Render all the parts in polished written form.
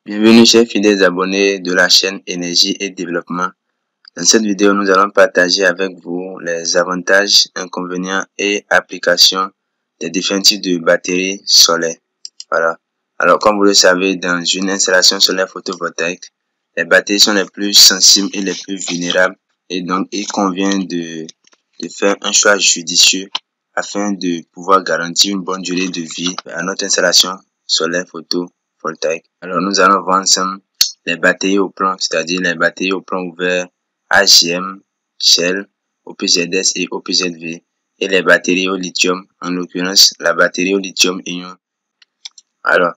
Bienvenue chers fidèles abonnés de la chaîne Énergie et Développement. Dans cette vidéo, nous allons partager avec vous les avantages, inconvénients et applications des différents types de batteries solaires. Voilà. Alors, comme vous le savez, dans une installation solaire photovoltaïque, les batteries sont les plus sensibles et les plus vulnérables. Et donc, il convient de faire un choix judicieux afin de pouvoir garantir une bonne durée de vie à notre installation solaire photovoltaïque. Alors, nous allons voir ensemble les batteries au plomb, c'est-à-dire les batteries au plomb ouvert AGM, Shell, OPZS et OPZV, et les batteries au lithium, en l'occurrence la batterie au lithium-ion. Alors,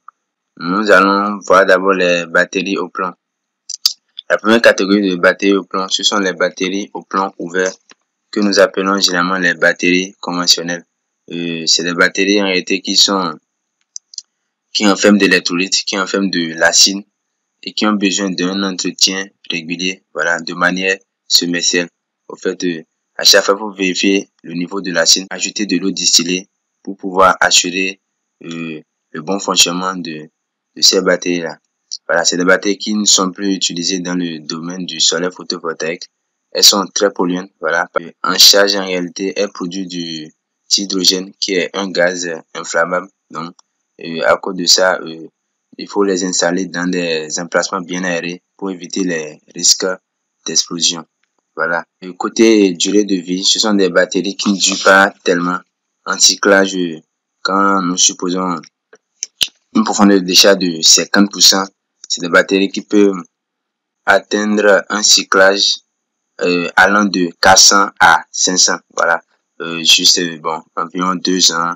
nous allons voir d'abord les batteries au plomb. La première catégorie de batteries au plomb, ce sont les batteries au plomb ouvert que nous appelons généralement les batteries conventionnelles. C'est des batteries en réalité qui enferment de l'électrolyte, qui enferment de l'acide et qui ont besoin d'un entretien régulier, voilà, de manière semestrielle. Au fait, à chaque fois, vous vérifiez le niveau de l'acide, ajouter de l'eau distillée pour pouvoir assurer le bon fonctionnement de ces batteries-là. Voilà, c'est des batteries qui ne sont plus utilisées dans le domaine du solaire photovoltaïque. Elles sont très polluantes, voilà. En charge, en réalité, elles produisent du hydrogène qui est un gaz inflammable. Donc, à cause de ça, il faut les installer dans des emplacements bien aérés pour éviter les risques d'explosion. Voilà. Et côté durée de vie, ce sont des batteries qui ne durent pas tellement. En cyclage, quand nous supposons une profondeur de décharge de 50%, c'est des batteries qui peuvent atteindre un cyclage allant de 400 à 500. Voilà. Juste, environ 2 ans.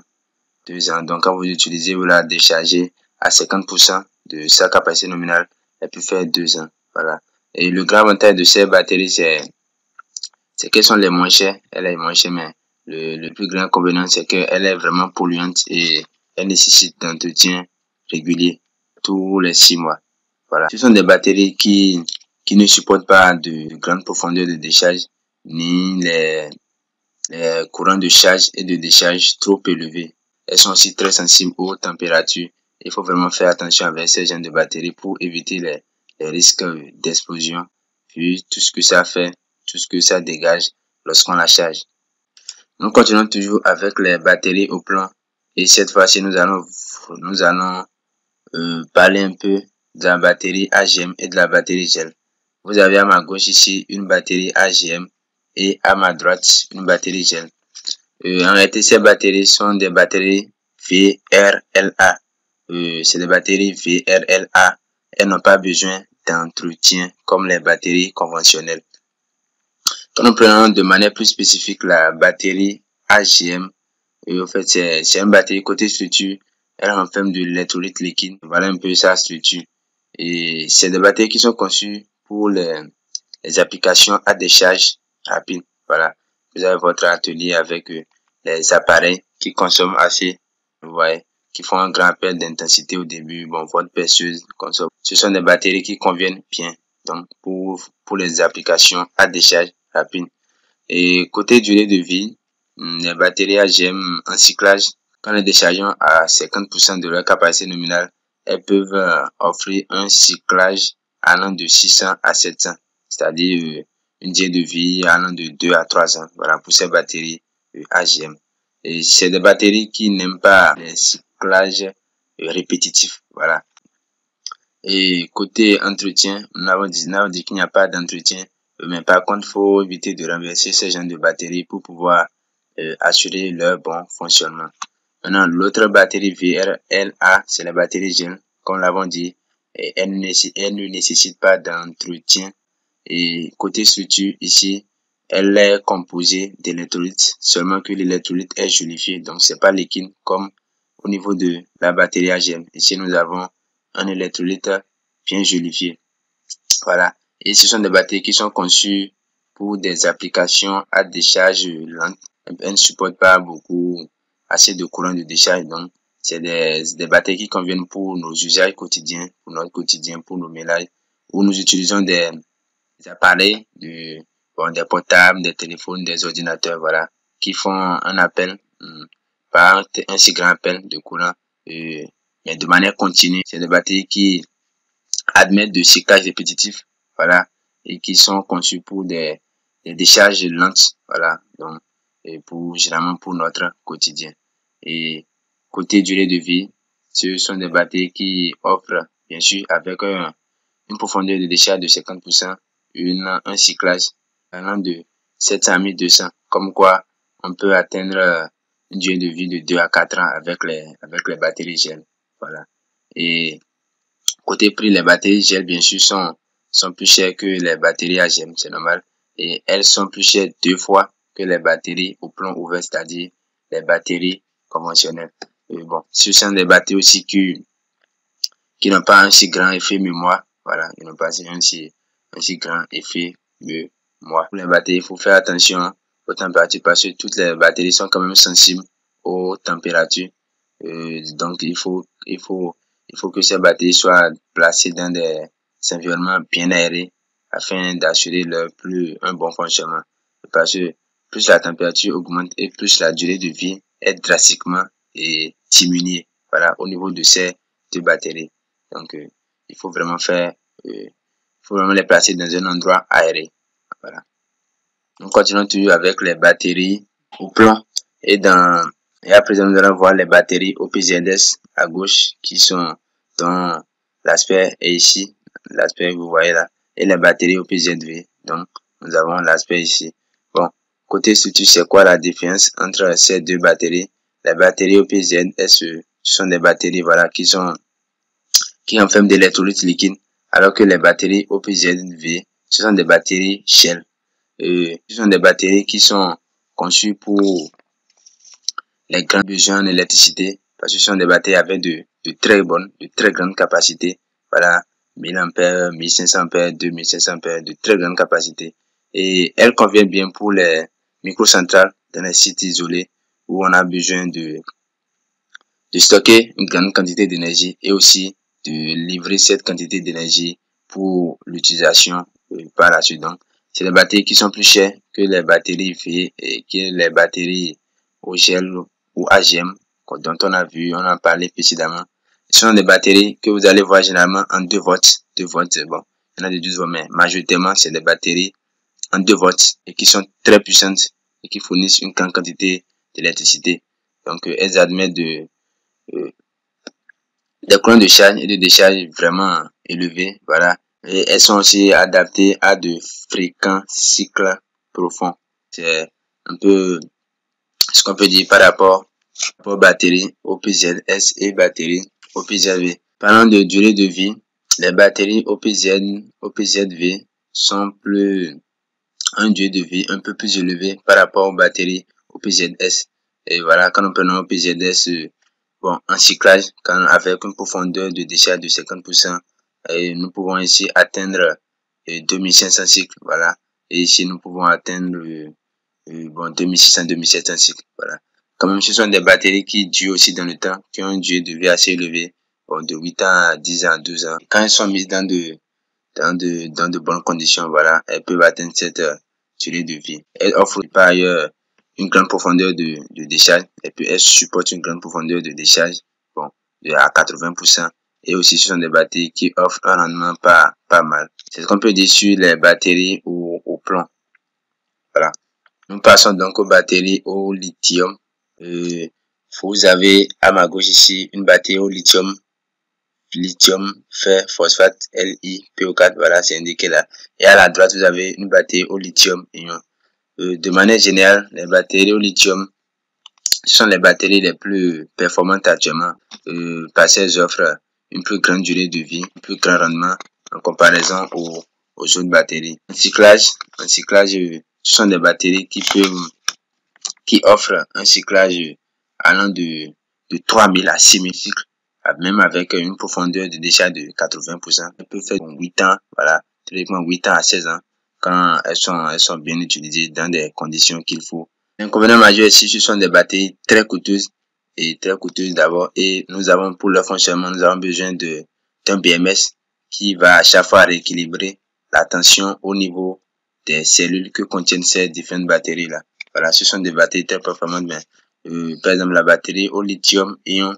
2 ans. Donc, quand vous utilisez, vous la déchargez à 50% de sa capacité nominale, elle peut faire 2 ans. Voilà. Et le grand avantage de ces batteries, c'est qu'elles sont les moins chères. Elle est moins chère, mais le plus grand inconvénient, c'est qu'elle est vraiment polluante et elle nécessite d'entretien régulier tous les 6 mois. Voilà. Ce sont des batteries qui ne supportent pas de grande profondeur de décharge, ni les courants de charge et de décharge trop élevés. Elles sont aussi très sensibles aux températures. Il faut vraiment faire attention avec ces genres de batteries pour éviter les risques d'explosion, vu tout ce que ça fait, tout ce que ça dégage lorsqu'on la charge. Nous continuons toujours avec les batteries au plomb. Et cette fois-ci, nous allons parler un peu de la batterie AGM et de la batterie gel. Vous avez à ma gauche ici une batterie AGM et à ma droite une batterie gel. En réalité, ces batteries sont des batteries VRLA. C'est des batteries VRLA. Elles n'ont pas besoin d'entretien comme les batteries conventionnelles. Quand nous prenons de manière plus spécifique la batterie AGM, en fait, c'est une batterie côté structure. Elle renferme de l'électrolyte liquide. Voilà un peu sa structure. Et c'est des batteries qui sont conçues pour les applications à décharge rapide. Voilà. Vous avez votre atelier avec les appareils qui consomment assez, vous voyez, qui font un grand appel d'intensité au début. Bon, votre perceuse consomme. Ce sont des batteries qui conviennent bien. Donc, pour les applications à décharge rapide. Et côté durée de vie, les batteries AGM en cyclage, quand les déchargeons à 50% de leur capacité nominale, elles peuvent offrir un cyclage allant de 600 à 700, c'est-à-dire une durée de vie allant de 2 à 3 ans. Voilà pour ces batteries AGM. Et c'est des batteries qui n'aiment pas les cyclages répétitifs. Voilà. Et côté entretien, nous avons dit qu'il n'y a pas d'entretien. Mais par contre, il faut éviter de renverser ces genres de batteries pour pouvoir assurer leur bon fonctionnement. Maintenant, l'autre batterie VRLA, c'est la batterie gel. Comme l'avons dit, elle ne nécessite pas d'entretien. Et côté structure, ici, elle est composée d'électrolytes, seulement que l'électrolyte est gélifié, donc c'est pas liquide comme au niveau de la batterie AGM. Ici, nous avons un électrolyte bien gélifié. Voilà. Et ce sont des batteries qui sont conçues pour des applications à décharge lente. Elles ne supportent pas assez de courant de décharge. Donc, c'est des batteries qui conviennent pour nos usages quotidiens, pour notre quotidien, pour nos ménages, où nous utilisons des appareils, des portables, des téléphones, des ordinateurs, voilà, qui font un appel par un si grand appel de courant, mais de manière continue. C'est des batteries qui admettent de cyclage répétitif, voilà, et qui sont conçus pour des décharges lentes, voilà, donc, et généralement pour notre quotidien. Et côté durée de vie, ce sont des batteries qui offrent, bien sûr, avec une profondeur de décharge de 50%, un cyclage allant de 700 à 1200, comme quoi on peut atteindre une durée de vie de 2 à 4 ans avec les batteries gel. Voilà. Et côté prix, les batteries gel, bien sûr, sont plus chères que les batteries AGM, c'est normal. Et elles sont plus chères 2 fois que les batteries au plomb ouvert, c'est-à-dire les batteries conventionnelles. Et bon, ce sont des batteries aussi qui n'ont pas un si grand effet mémoire. Voilà, ils n'ont pas un si grand effet mémoire. Pour les batteries, il faut faire attention aux températures parce que toutes les batteries sont quand même sensibles aux températures. Donc, il faut que ces batteries soient placées dans des environnements bien aérés afin d'assurer un bon fonctionnement. Parce que plus la température augmente et plus la durée de vie est drastiquement diminuée. Voilà, au niveau de ces deux batteries. Donc, il faut vraiment les placer dans un endroit aéré. Voilà. Nous continuons toujours avec les batteries au plomb et à présent nous allons voir les batteries OPZS à gauche qui sont dans l'aspect est ici, l'aspect que vous voyez là, et les batteries OPZV. Donc, nous avons l'aspect ici. Bon, côté structure, c'est quoi la différence entre ces deux batteries? Les batteries OPZS, ce sont des batteries, voilà, qui renferment de l'électrolyte liquide, alors que les batteries OPZV, ce sont des batteries Shell. Ce sont des batteries qui sont conçues pour les grands besoins en électricité, parce que ce sont des batteries avec de très grandes capacités. Voilà, 1000 ampères, 1500 ampères, 2500 ampères, de très grandes capacités. Et elles conviennent bien pour les microcentrales dans les sites isolés où on a besoin de stocker une grande quantité d'énergie et aussi de livrer cette quantité d'énergie pour l'utilisation par la suite. Donc, c'est des batteries qui sont plus chères que les batteries V et que les batteries au gel ou AGM dont on a parlé précédemment. Ce sont des batteries que vous allez voir généralement en 2 volts. 2 volts, bon, il y en a de 12 volts, mais majoritairement, c'est des batteries en 2 volts et qui sont très puissantes et qui fournissent une grande quantité d'électricité. Donc, elles admettent des courants de charge et de décharge vraiment élevés, voilà. Et elles sont aussi adaptées à de fréquents cycles profonds. C'est un peu ce qu'on peut dire par rapport aux batteries OPZS et batteries OPZV. Parlant de durée de vie, les batteries OPZV sont une durée de vie un peu plus élevée par rapport aux batteries OPZS. Et voilà, quand nous prenons OPZS, bon, en cyclage, avec une profondeur de décharge de 50%, et nous pouvons ici atteindre 2500 cycles, voilà. Et ici, nous pouvons atteindre 2600, 2700 cycles, voilà. Quand même, ce sont des batteries qui durent aussi dans le temps, qui ont une durée de vie assez élevée, bon, de 8 ans à 10 ans, 12 ans. Quand elles sont mises dans de bonnes conditions, voilà, elles peuvent atteindre cette durée de vie. Elles offrent par ailleurs une grande profondeur de décharge, et puis elles supportent une grande profondeur de décharge, bon, à 80%. Et aussi, ce sont des batteries qui offrent un rendement pas mal. C'est ce qu'on peut dire sur les batteries au plomb. Voilà. Nous passons donc aux batteries au lithium. Vous avez à ma gauche ici une batterie au lithium fer phosphate LiPo4, voilà, c'est indiqué là. Et à la droite, vous avez une batterie au lithium ion. De manière générale, les batteries au lithium, ce sont les batteries les plus performantes actuellement, parce qu'elles offrent une plus grande durée de vie, un plus grand rendement en comparaison aux autres batteries. En cyclage, ce sont des batteries qui offrent un cyclage allant de 3000 à 6000 cycles, même avec une profondeur de décharge de 80%. Elles peuvent faire 8 ans, voilà, typiquement 8 ans à 16 ans, quand elles sont bien utilisées dans des conditions qu'il faut. L'inconvénient majeur ici, ce sont des batteries très coûteuses d'abord, et nous avons pour leur fonctionnement, nous avons besoin d'un BMS qui va à chaque fois rééquilibrer la tension au niveau des cellules que contiennent ces différentes batteries là. Voilà, ce sont des batteries très performantes, mais par exemple la batterie au lithium ion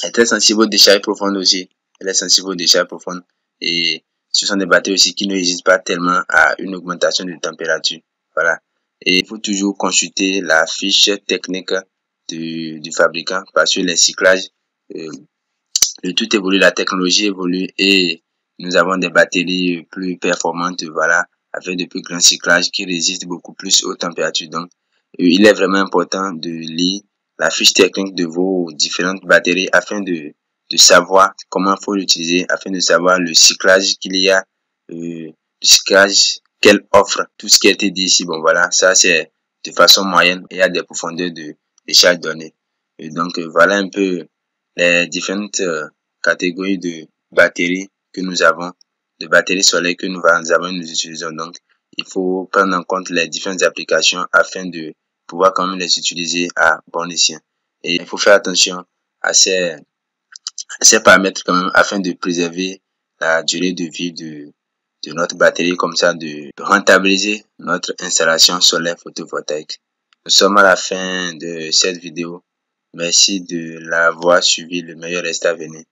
est très sensible aux décharges profondes aussi. Elle est sensible aux décharges profondes. et ce sont des batteries aussi qui ne résistent pas tellement à une augmentation de température. Voilà. Et il faut toujours consulter la fiche technique du fabricant parce que les cyclages, le tout évolue, la technologie évolue et nous avons des batteries plus performantes, voilà, avec de plus grands cyclages qui résistent beaucoup plus aux températures. Donc, il est vraiment important de lire la fiche technique de vos différentes batteries afin de savoir comment il faut l'utiliser, afin de savoir le cyclage qu'il y a, le cyclage qu'elle offre, tout ce qui a été dit ici. Bon, voilà, ça c'est de façon moyenne et à des profondeurs de chaque donnée. Et donc, voilà un peu les différentes catégories de batteries que nous avons, de batteries solaires que nous avons, nous utilisons. Donc, il faut prendre en compte les différentes applications afin de pouvoir quand même les utiliser à bon escient. Et il faut faire attention à ces paramètres quand même afin de préserver la durée de vie de notre batterie, comme ça de rentabiliser notre installation solaire photovoltaïque. Nous sommes à la fin de cette vidéo. Merci de l'avoir suivi. Le meilleur reste à venir.